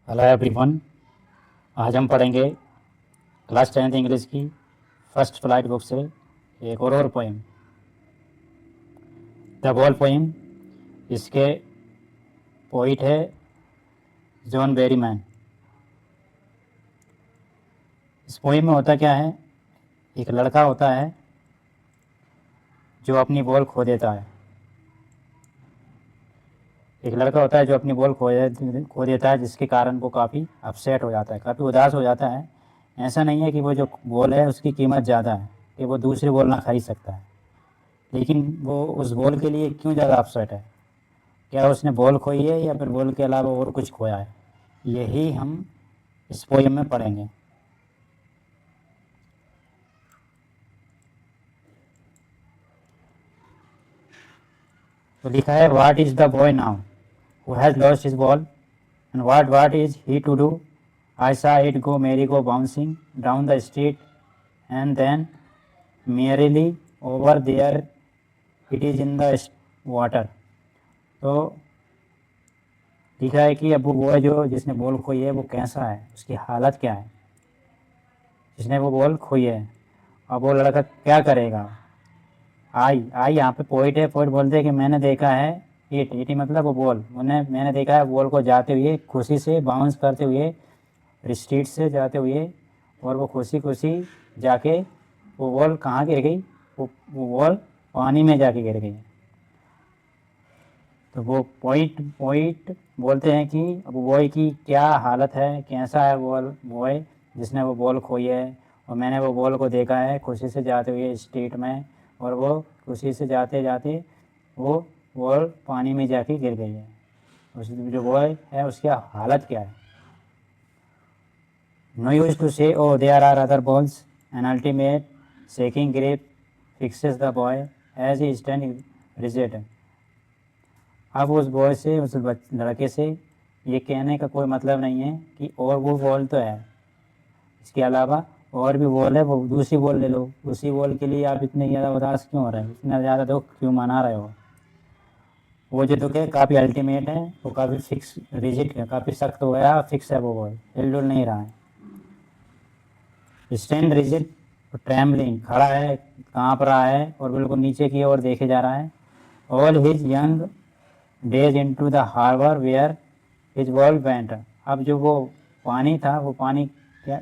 Hello everyone. आज हम पढ़ेंगे क्लास 10th इंग्लिश की फर्स्ट फ्लाइट बुक से एक और पोएम, द बॉल पोएम। इसके पोइट है जॉन बेरीमैन। इस पोएम में होता क्या है, एक लड़का होता है जो अपनी बॉल खो देता है। एक लड़का होता है जो अपनी बॉल खो देता है, जिसके कारण वो काफ़ी अपसेट हो जाता है, काफ़ी उदास हो जाता है। ऐसा नहीं है कि वो जो बॉल है उसकी कीमत ज़्यादा है कि वो दूसरी बॉल ना खरीद सकता है, लेकिन वो उस बॉल के लिए क्यों ज़्यादा अपसेट है। क्या उसने बॉल खोई है या फिर बॉल के अलावा और कुछ खोया है, यही हम इस पोएम में पढ़ेंगे। तो लिखा है, what is the boy now who has lost his ball and what is he to do. I saw it go merry go bouncing down the street and then merrily over there it is in the water। तो लिखा है कि अब वो जो जिसने ball खोई है वो कैसा है, उसकी हालत क्या है, जिसने वो बॉल खोई है। अब वो लड़का क्या करेगा। आई आई यहाँ पे पोइट है। पोइट बोलते हैं कि मैंने देखा है, इट मतलब वो बॉल, मैंने देखा है बॉल को जाते हुए, खुशी से बाउंस करते हुए, स्ट्रीट से जाते हुए, और वो खुशी खुशी जाके वो बॉल कहाँ गिर गई, वो बॉल पानी में जाके गिर गई। तो वो पॉइंट पॉइंट बोलते हैं कि अब बॉय की क्या हालत है, कैसा है बॉय जिसने वो बॉल खोई है। और मैंने वो बॉल को देखा है खुशी से जाते हुए स्ट्रीट में, और वो खुशी से जाते जाते वो बॉल पानी में जाके गिर गई है। उस जो बॉय है उसकी हालत क्या है। No use to say o there are other balls, an ultimate shaking grief fixes the boy as he stand rigid. अब उस बॉय से, उस लड़के से ये कहने का कोई मतलब नहीं है कि और वो बॉल तो है, इसके अलावा और भी बॉल है, वो दूसरी बॉल ले लो। उसी बॉल के लिए आप इतने ज़्यादा उदास क्यों हो रहे हो, इतना ज़्यादा दुख क्यों मना रहे हो। वो जो दुख है काफ़ी अल्टीमेट है, वो काफ़ी फिक्स रिजिड है, काफ़ी सख्त हो गया, फिक्स है वो बॉल, हिल डुल नहीं रहा है। स्टैंड रिजिड, ट्रैम्बलिंग, खड़ा है, काँप रहा है और बिल्कुल नीचे की ओर देखे जा रहा है। All his young days into the harbour where his ball went. अब जो वो पानी था, वो पानी क्या,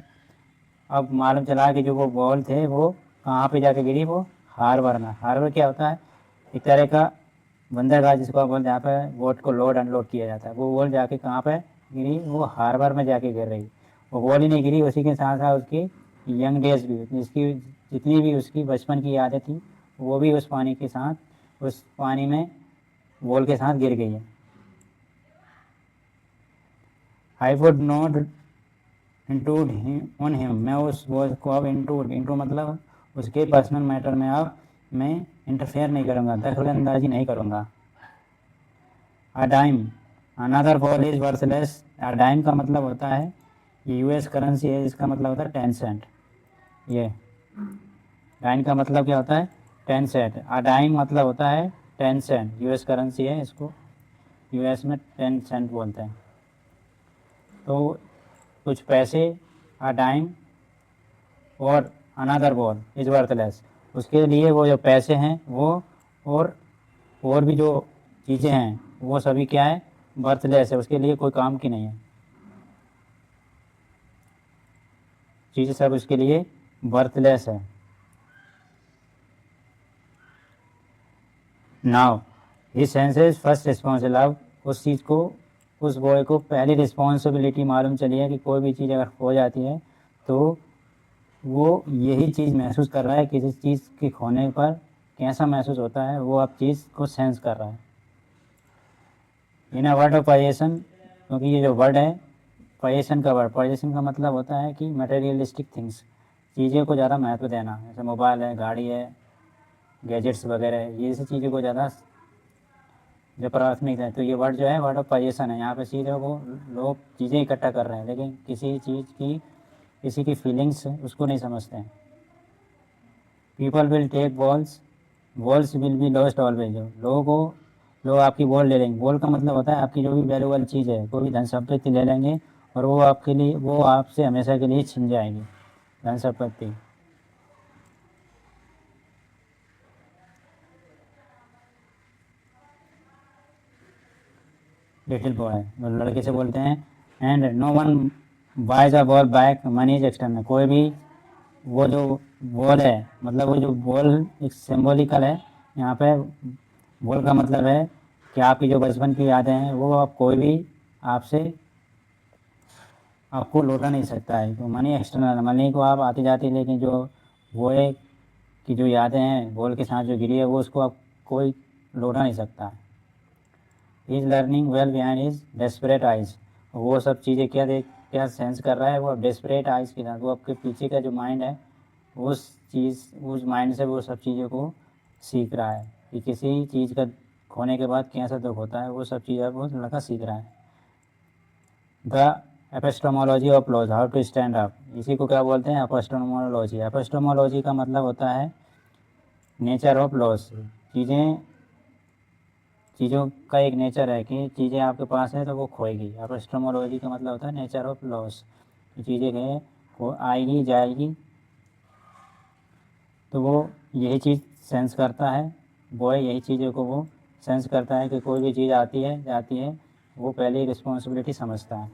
अब मालूम चला कि जो वो बॉल थे वो कहाँ पे जाके गिरी, वो हार्बर में। हार्बर क्या होता है, एक तरह का बंदरगाह जिसको आप बोलते हैं, यहाँ पे बोट को लोड अनलोड किया जाता है। वो बॉल जाके कहाँ पे गिरी, वो हार्बर में जाके गिर रही। वो बॉल ही नहीं गिरी, उसी के साथ साथ उसकी यंग डेज भी, जिसकी जितनी भी उसकी बचपन की यादें थी वो भी उस पानी के साथ, उस पानी में बॉल के साथ गिर गई है। I would not intrude on him, मैं उस बॉय को अब इंटू मतलब उसके पर्सनल मैटर में अब मैं इंटरफेयर नहीं करूँगा, दखल अंदाजी नहीं करूँगा। A dime another ball is worthless. A dime का मतलब होता है, ये यूएस करेंसी है, इसका मतलब होता है 10 सेंट। ये डाइम का मतलब क्या होता है, 10 सेंट। अ डाइम मतलब होता है 10 सेंट, यूएस करेंसी है, इसको यूएस में 10 सेंट बोलते हैं। तो कुछ पैसे, अ डाइम और अनदर बॉल इज वर्थलेस, उसके लिए वो जो पैसे हैं वो, और भी जो चीज़ें हैं वो सभी क्या है, वर्थलेस है, उसके लिए कोई काम की नहीं है। चीज़ें सब उसके लिए वर्थलेस है। Now he senses first responsible. अब उस चीज़ को, उस बॉय को पहली रिस्पॉन्सिबिलिटी मालूम चली है कि कोई भी चीज़ अगर हो जाती है तो वो यही चीज़ महसूस कर रहा है, किसी चीज़ के खोने पर कैसा महसूस होता है वो अब चीज़ को सेंस कर रहा है। इन अ वर्ड ऑफ पोजेशन, क्योंकि ये जो वर्ड है पोजेशन का वर्ड, पोजेशन का मतलब होता है कि मटेरियलिस्टिक थिंग्स, चीज़ों को ज़्यादा महत्व देना, जैसे मोबाइल है, गाड़ी है, गैजेट्स वगैरह है, ये ऐसी चीज़ों को ज़्यादा जो प्राथमिक है। तो ये वर्ड जो है वर्ड ऑफ पोजेशन है। यहाँ पे चीज़ों को, लोग चीज़ें इकट्ठा कर रहे हैं लेकिन किसी चीज़ की, किसी की फीलिंग्स उसको नहीं समझते हैं। People will take balls, balls will be lost always. लोगों को, लोग आपकी बॉल ले लेंगे। बॉल का मतलब होता है आपकी जो भी वैल्यूबल चीज़ है, कोई भी धन संपत्ति ले लेंगे और वो आपके लिए, वो आपसे हमेशा के लिए छिन जाएगी, धन संपत्ति। लिटिल बॉय, लड़के से बोलते हैं, and no one buys a ball back, money is external. कोई भी, वो जो बॉल है, मतलब वो जो बॉल एक सिंबॉलिकल है यहाँ पे। बॉल का मतलब है कि आपकी जो बचपन की यादें हैं वो आप कोई भी आपसे आपको लौटा नहीं सकता है। तो मनी एक्सटर्नल, मनी को आप आती जाती, लेकिन जो वो है कि जो यादें हैं बॉल के साथ जो गिरी है वो उसको आप कोई लौटा नहीं सकता। Is learning well behind is desperate eyes. वो सब चीज़ें क्या सेंस कर रहा है, वो डेस्परेट आइज के साथ, वो आपके पीछे का जो माइंड है उस माइंड से वो सब चीज़ों को सीख रहा है कि किसी चीज़ का खोने के बाद कैसा दुख होता है, वो सब चीज़ें वो लड़का सीख रहा है। The epistemology of laws, how to stand up, इसी को क्या बोलते हैं, एपिस्टोमोलॉजी। एपिस्टोमोलॉजी का मतलब होता है नेचर ऑफ लॉस। चीज़ें चीज़ों का एक नेचर है कि चीज़ें आपके पास है तो वो खोएगी। एपिस्टोमोलॉजी का मतलब होता है नेचर ऑफ लॉस, तो चीज़ें हैं वो आएगी जाएगी। तो वो यही चीज़ सेंस करता है, बॉय यही चीज़ों को वो सेंस करता है कि कोई भी चीज़ आती है जाती है, वो पहले रिस्पॉन्सिबिलिटी समझता है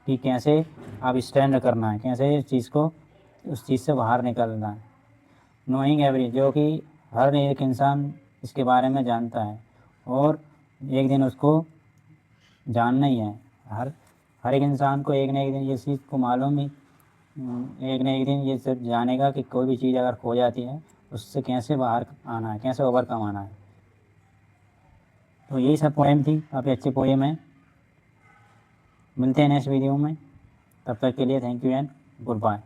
कि कैसे आप स्टैंड करना है, कैसे इस चीज़ को, उस चीज़ से बाहर निकलना है। नोइंग एवरी, जो कि हर एक इंसान इसके बारे में जानता है और एक दिन उसको जानना ही है। हर हर एक इंसान को एक न एक दिन ये चीज़ को मालूम ही, एक न एक दिन ये सब जानेगा कि कोई भी चीज़ अगर खो जाती है उससे कैसे बाहर आना है, कैसे ओवरकम आना है। तो यही सब पोएम थी, काफ़ी अच्छी पोएम है। मिलते हैं नेक्स्ट वीडियो में, तब तक के लिए thank you and good bye.